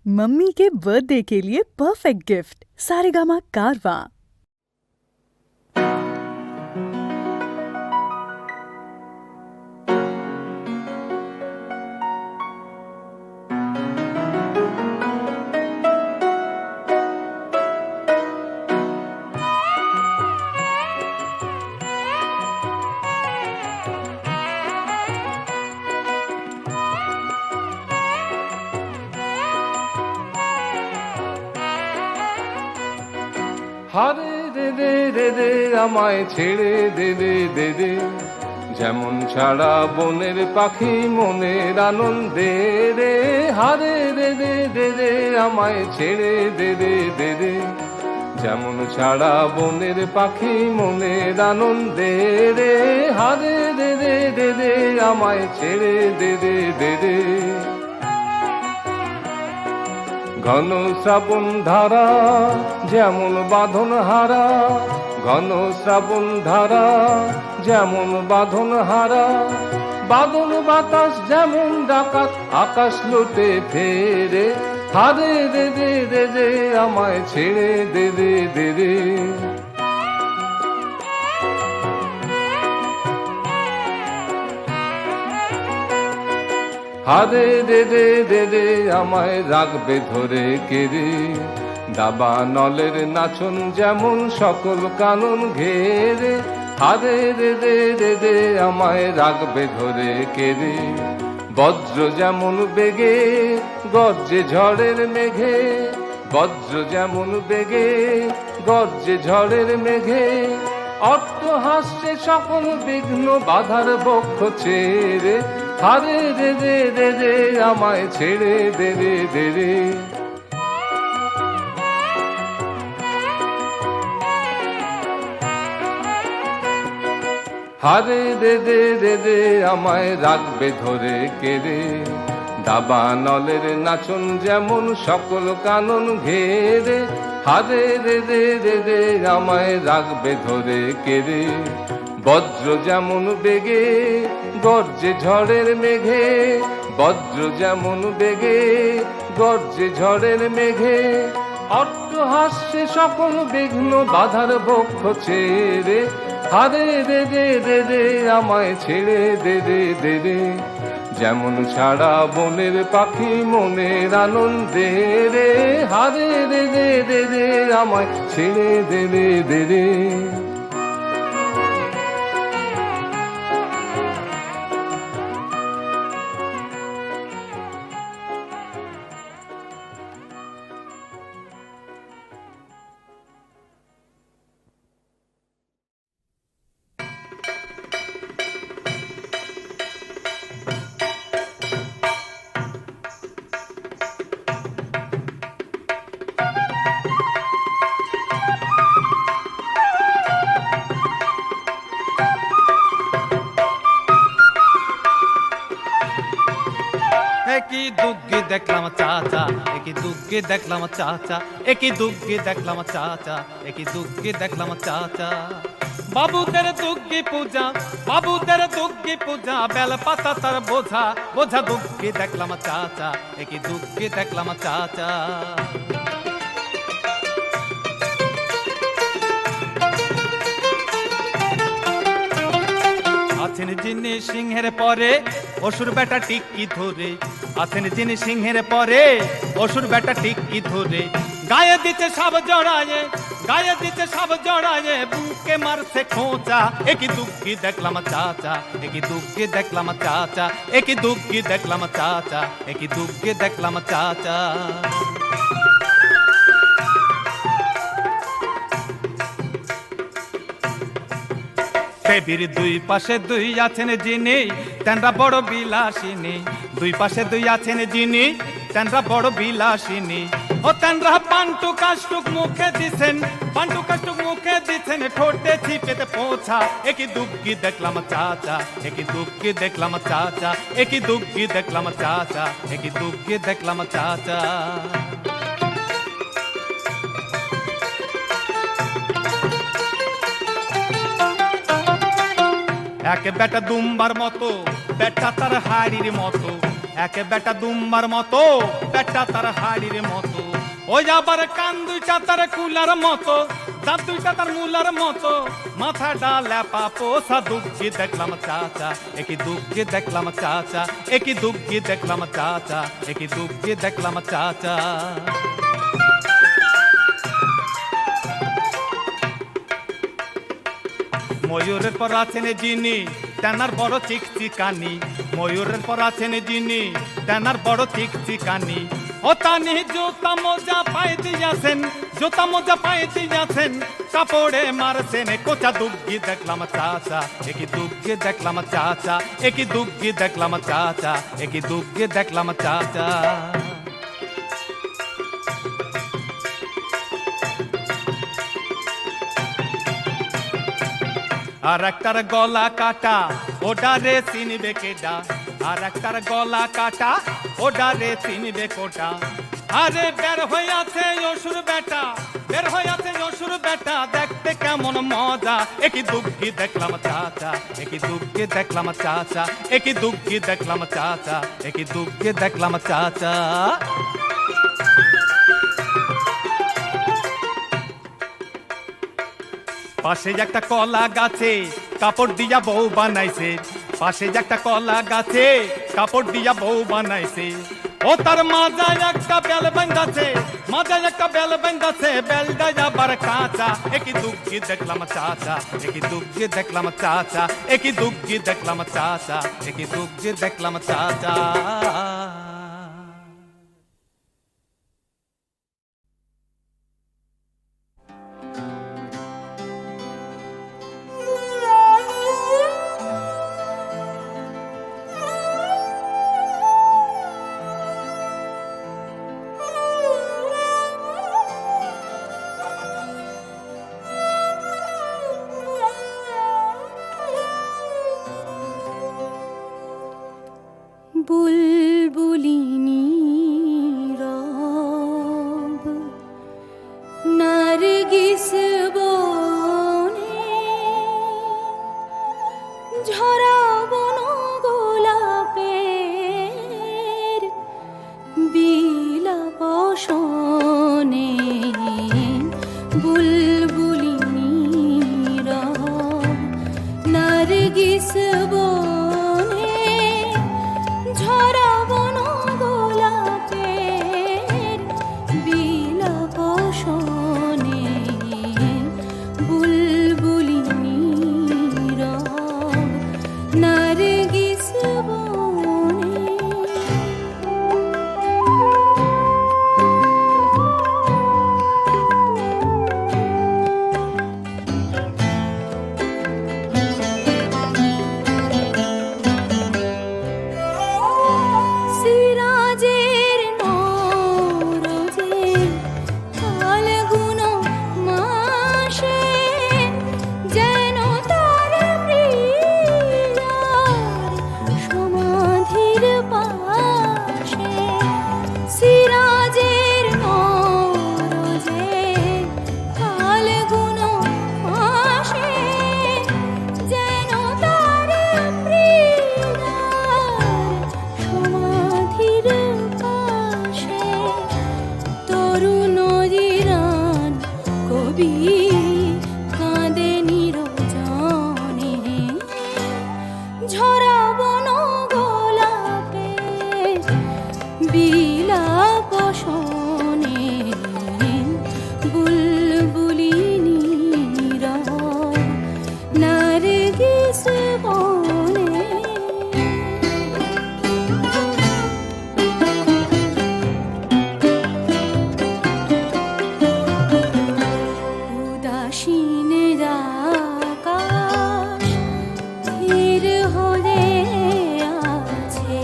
Mummy के birthday के लिए परफेक्ट गिफ्ट सारेगामा कारवां। হারে দে দে দে দে আমায় ছেড়ে দে দে দে দে, যেমন ছাড়া বনের পাখি মনের আনন্দে রে। হারে দে দে দে দে আমায় ছেড়ে দে দে দে দে, যেমন ছাড়া বনের পাখি মনের আনন্দে রে। হারে দে দে দে দে আমায় ছেড়ে দে দে দে দে। ঘন শ্রাবণ ধারা যেমন বাঁধন হারা, ঘন শ্রাবণ ধারা যেমন বাঁধন হারা, বাদল বাতাস যেমন ডাকাত আকাশ লুটে ফেরে। হারে দে দে দে দে আমায় ছেড়ে দে দে দে দে। হারে দে দে দে দে আমায় রাখবে ধরে কেড়ে, দাবা নলের নাচন যেমন সকল কানন ঘেরে। হারে দে দে দে দে আমায় রাখবে ধরে কেড়ে, বজ্র যেমন বেগে গর্জে ঝড়ের মেঘে, বজ্র যেমন বেগে গর্জে ঝড়ের মেঘে। অট্ট হাসছে সকল বিঘ্ন বাধার বক্ষ ছেড়ে। হারে দে দে দে দে আমায় ছেড়ে দে দে দে দে। হারে দে দে দে দে আমায় রাখবে ধরে কেড়ে, দাবা নলের নাচন যেমন সকল কানন ঘেরে। হারে দে দে দে দে আমায় রাখবে ধরে কেড়ে, বজ্র যেমন বেগে গর্জে ঝড়ের মেঘে, বজ্র যেমন বেগে গর্জে ঝড়ের মেঘে। অট্ট হাসছে সকল বিঘ্ন বাধার বক্ষ ছেড়ে। হারে দে দে দে দে আমায় ছেড়ে দে দে দে দে, যেমন ছাড়া বনের পাখি মনের আনন্দে রে। হারে দে দে দে দে আমায় ছেড়ে দে দে দে দে। একই দুগ্গি দেখলাম চাচা, একই দুগ্গি দেখলাম চাচা, একই দুগ্গি দেখলাম চাচা, একই দুগ্গি দেখলাম চাচা। বাবুদের দুগ্গি পূজা, বাবুদের দুগ্গি পূজা, বেল পাতা তার বোঝা, বোঝা দুগ্গি দেখলাম চাচা, একই দুগ্গি দেখলাম চাচা। আছেন যিনি সিংহের পরে অসুর বেটা টিক্কি ধরে, আছেন যিনি সিংহের পরে অসুর বেটা টিক্কি ধরে। গায়ে দিচ্ছে সব জড়ায়ে, গায়ে দিচ্ছে সব জড়ায়ে, বুকে মারছে খোঁচা। একই দুগ্গি দেখলাম চাচা, একই দুগ্গি দেখলাম চাচা, একই দুগ্গি দেখলাম চাচা, একই দুগ্গি দেখলাম চাচা। দেবীর দুই পাশে দুই আছেন যিনি, তেনরা বড় বিলাসিনী। দুই পাশে দুই আছেন যিনি, তেনরা বড় বিলাসিনী। ও তেনরা পান্টু কাষ্টুক মুখে দিছেন, পান্টু কাষ্টুক মুখে দিছেন, ঠোঁটে ছিপেতে পোছা। একই দুগ্গি দেখলাম চাচা, একই দুগ্গি দেখলাম চাচা, একই দুগ্গি দেখলাম চাচা, একই দুগ্গি দেখলাম চাচা। এক বেটা দুম্বার মতো, বেটা তার হাড়ির মতো, একে বেটা দুম্বার মতো, বেটা তার হাড়ির মতো, ওই আবার কান দুইটা তার কুলার মতো, দাঁত দুইটা তার মুলার মতো, মাথাটা ল্যাপা পোষা। দুঃখী দেখলাম চাচা, একই দুঃখী দেখলাম চাচা, একই দুঃখী দেখলাম চাচা, একই দুঃখী দেখলাম চাচা। ময়ূরের পর আছেন যিনি, তেনার বড় চিকচিকানি, ময়ূরের পর আছেন যিনি, তেনার বড় চিকচিকানি। ও তানি জুতা মোজা পায়ে দিয়াছেন, জুতা মোজা পায়ে দিয়াছেন, কাপড়ে মারছেন কোচা। দুঃখী দেখলাম চাচা, একই দুঃখী দেখলাম চাচা, একই দুঃখী দেখলাম চাচা, একই দুঃখী দেখলাম চাচা। আর একটার গলা কাটা, ওডারে চিনবে কেডা, আর একটার গলা কাটা, ওডারে চিনবে কোটা। আরে বের হয়ে আছে অসুর বেটা, বের হয়ে আছে অসুর বেটা, দেখতে কেমন মজা। একই দুঃখী দেখলাম চাচা, একই দুঃখী দেখলাম চাচা, একই দুঃখী দেখলাম চাচা, একই দুঃখী দেখলাম চাচা। পাশে একটা কলা গাছে কাপড় দিয়া বউ বানাইছে, পাশে একটা কলা গাছে কাপড় দিয়া বউ বানাইছে। ও তার মাজায় একটা বেল বাঁধাছে, মাজায় একটা বেল বাঁধাছে, বেলটা আবার কাঁচা। একই দুঃখী দেখলাম চাচা, একই দুঃখী দেখলাম চাচা, একই দুঃখী দেখলাম চাচা, একই দুঃখী দেখলাম চাচা। বুলবুলিনী রব নারগিস বনে, ঝরা বন গোলাপের বিলাপ শোনে। বুলবুলিনী রব নারগিস বনে, ঝরা বন গোলাপের বিলাপ শোনে। বুলবুলিনী রব নারগিস বনে। সিরাজের নরজে ফাল্গুন মাসে, যেন তার প্রিয়ার সমাধির পাশে। সিরাজের নরজে ফাল্গুন মাসে, যেন তার প্রিয়ার সমাধির পাশে। তরুণ জিরান কবি কাঁদে নিরজনে, ঝরা বন গোলাপে বিলাপ শোনে। বুলবুলিনী রব নারগিস বনে। উদাসীন আকাশ ধীর হয়ে আছে,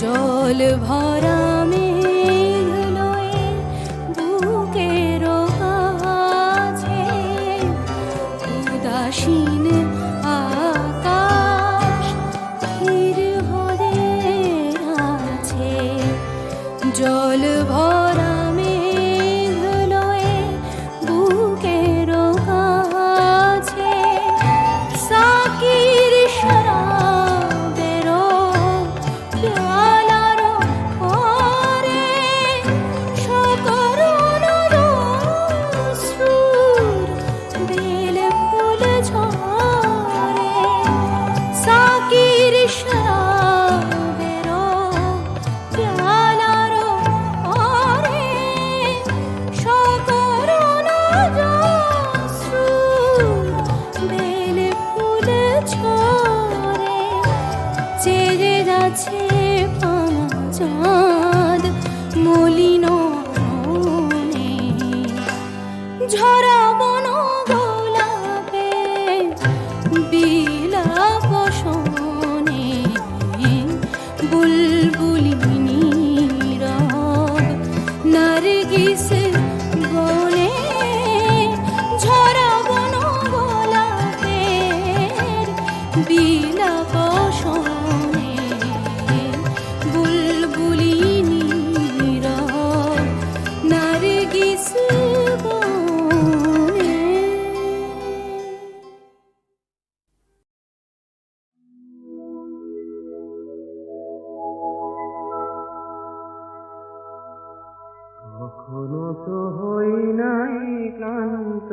জল ভরা মেঘ লয়ে বুকের কাছে। উদাসীন আকাশ ধীর হয়ে আছে, জল ভরা মেঘ লয়ে বুকের কাছে। সাকির শরাবের প্যালা কখনো তো হই নাই ক্লান্ত,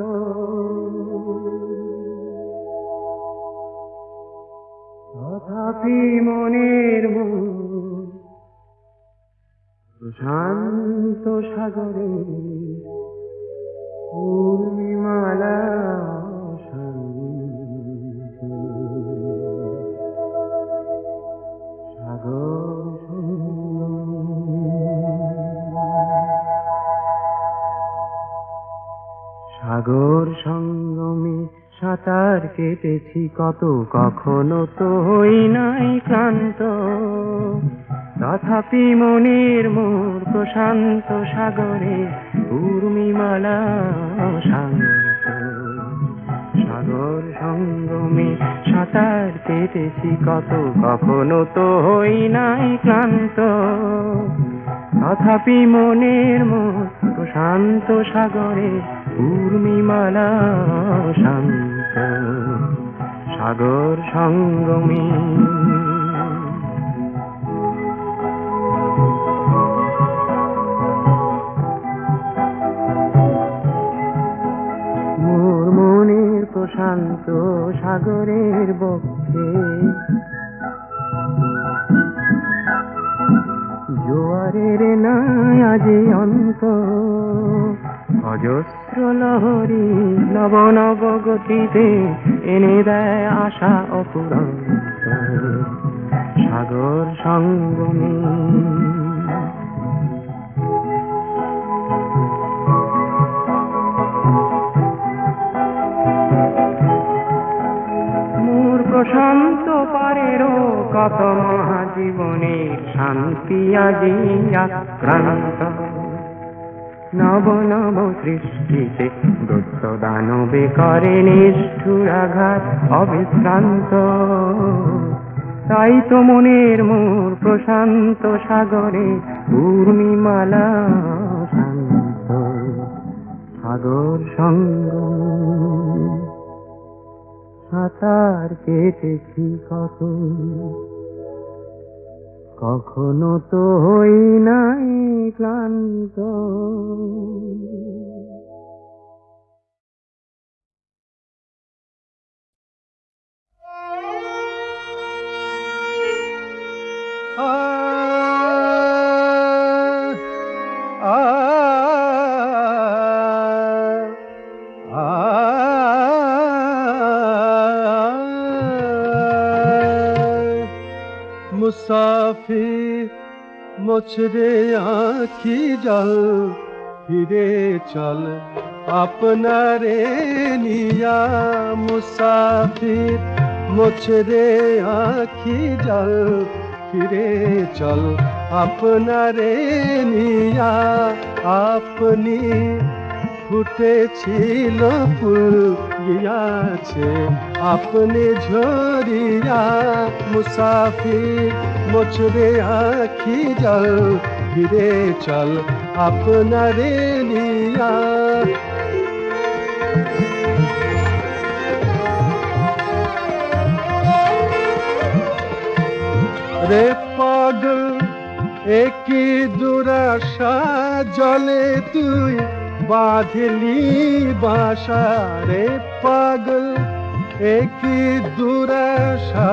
তথাপি মনের মন প্রশান্ত সাগরে পূর্ণিমালা সাগর সাগর সঙ্গমে সাঁতার কেটেছি কত, কখনো তো হই নাই ক্লান্ত, তথাপি মনের মোর প্রশান্ত সাগরে উর্মিমালা শান্ত। সাগর সঙ্গমে সাঁতার কেটেছি কত, কখনো তো হই নাই ক্লান্ত, তথাপি মনের মোর প্রশান্ত সাগরে উর্মিমালা শান্ত। সাগর সঙ্গমে মোর মনের প্রশান্ত সাগরের বক্ষে জোয়ারের নাই আজি অন্ত, অজস্র লহরী নব নব গতিতে এনে দেয় আশা অপুরন্ত। সাগর সঙ্গমে মোর প্রশান্ত পারেরও কত মহাজীবনের শান্তি আজি আক্রান্ত। নব নব সৃষ্টিতে দৈত্য দানবে করে নিষ্ঠুরাঘাত অবিশ্রান্ত, তাই তো মনের মোর প্রশান্ত সাগরে উর্মিমালা শান্ত। সাগর সঙ্গম সাঁতার কেটেছি কত, কখনো তো হই নাই ক্লান্ত। মুসাফির মুছরে আঁখি জল, ফিরে চল আপনারে নিয়া। মুসাফির মুছরে আঁখি জল, ফিরে চল আপনারে নিয়া। আপনি ফুটেছিল ফুল গিয়াছে আপনি ঝরিয়া। মুসাফির মোছরে আঁখি জল, ফিরে চল আপনারে নিয়া। রে পাগল একই দুরাশা জলে তুই বাঁধলি বাসা। রে পাগল একই দুরাশা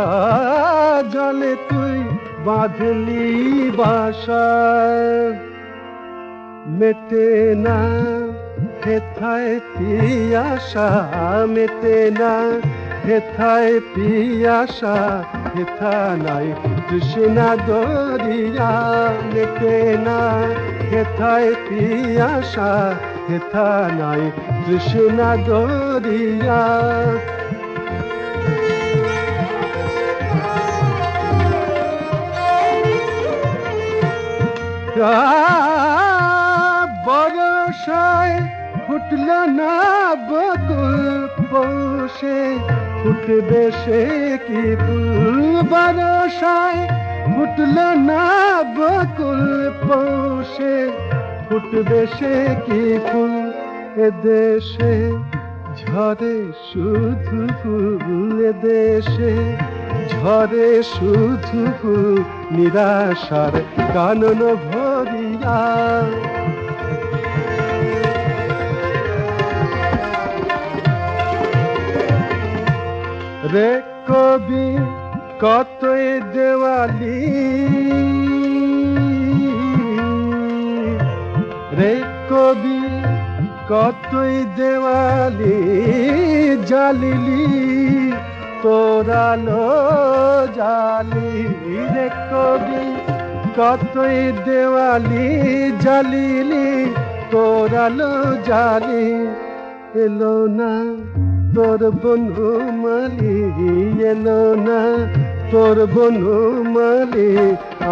জলে তুই বাঁধলি বাসা। মেটে না হেথায় পিয়াসা, মেটে না হেথায় পিয়াসা। হেথা নাই তৃষ্ণা দরিয়া, মেটে না হেথায় পিয়াসা। হেথা নাই তৃষ্ণা দরিয়া। বরষায় ফুটল না বকুল পৌষে, ফুটবে সে কি ফুল। বরষায় ফুটল না বকুল পৌষে, ফুটবে সে কি ফুল। এদেশে ঝরে শুধু ফুল, এদেশে ঝরে শুধু ফুল। নিরাশার কানন ভরিয়া কতই দেওয়ালি রে কবি, কতই দেওয়ালি জ্বালিলি তোরালো জালি রে কবি, কতই দেওয়ালি জ্বালিলি তোরালো জালি। এলো না তোর বনু মালি, এলো না তোর বনু মালি,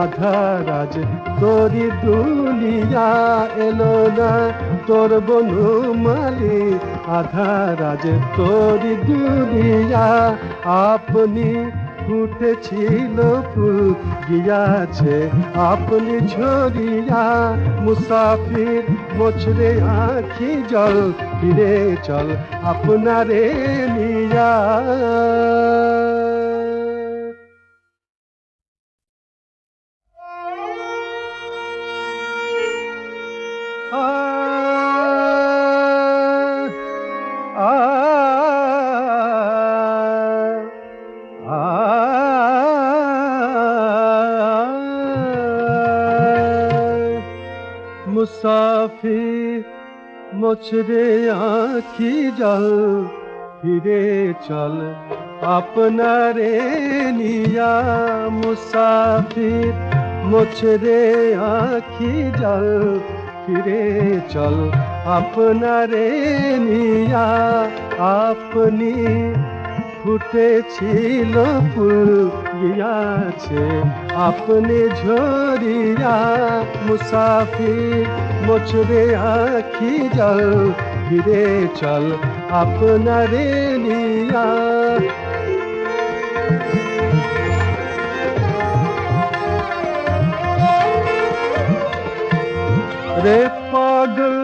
আধার আজ তোরি দুনিয়া। এলো না তোর বনু মালি, আধার আজ তোরি দুনিয়া। আপনি উঠেছিল ফুল গিয়াছে আপনি ঝরিয়া, মুসাফির মোছরে আঁখি জল, ফিরে চল আপনারে নিয়া। মুসাফির মোছরে আঁখি জল, ফিরে চল আপনারে নিয়া। মুসাফির মোছরে আঁখি জল, ফিরে চল আপনারে নিয়া। আপনি ফুটেছিল ফুল গিয়াছে আপনি ঝরিয়া, মুসাফির মোছরে আঁখি জল, ফিরে চল আপনারে নিয়া। রে পাগল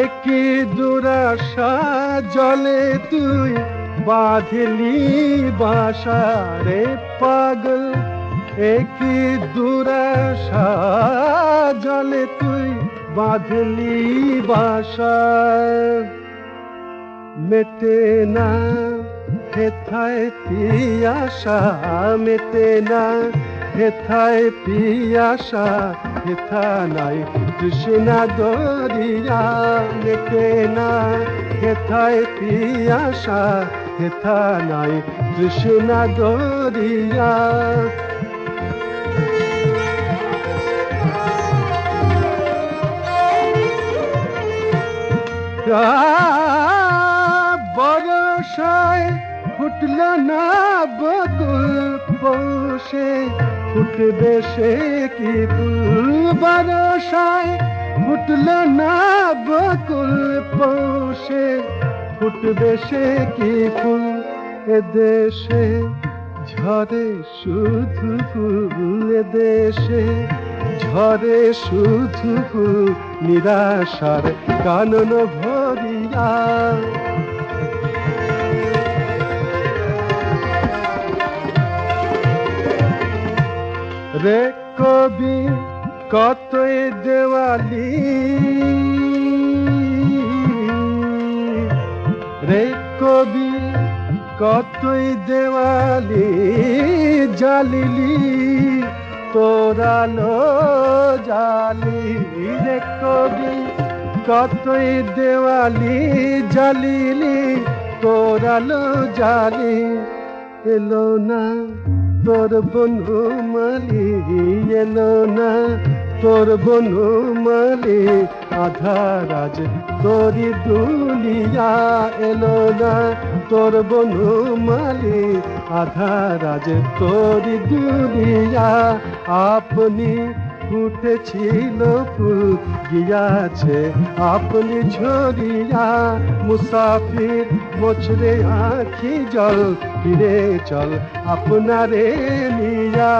একই দুরাশা জলে তুই বাঁধলি বাসা। রে পাগল একই দুরাশা জলে তুই বাঁধলি বাসা। মেটে না হেথায় পিয়াসা, মেটে না হেথায় পিয়াসা, হেথা নাই তৃষ্ণা দরিয়া। মেটে না হেথায় পিয়াসা, হেথা নাই তৃষ্ণা দরিয়া। বরষায় ফুটল না বকুল পৌষে, ফুটবে সে কি ফুল। বরষায় ফুটল না বকুল পৌষে, ফুটবে সে কি ফুল। এদেশে ঝরে শুধু ফুল, এদেশে ঝরে শুধু ফুল, নিরাশার কানন ভরিয়া। রে কবি কতই দেওয়ালি রে কবি, কতই দেওয়ালি জ্বালিলি তোরালো জালি। রে কবি কতই দেওয়ালি জ্বালিলি তোরালো জালি। এলো না তোর বনু মালি, এলো না তোর বনু মালি, আধার আজ তোরি দুনিয়া। এলো না তোর বনু মালি, আধার আজ তোরি দুনিয়া। আপনি উঠেছিল ফুল গিয়াছে আপনি ঝরিয়া, মুসাফির মোছরে আঁখি জল, ফিরে চল আপনারে নিয়া।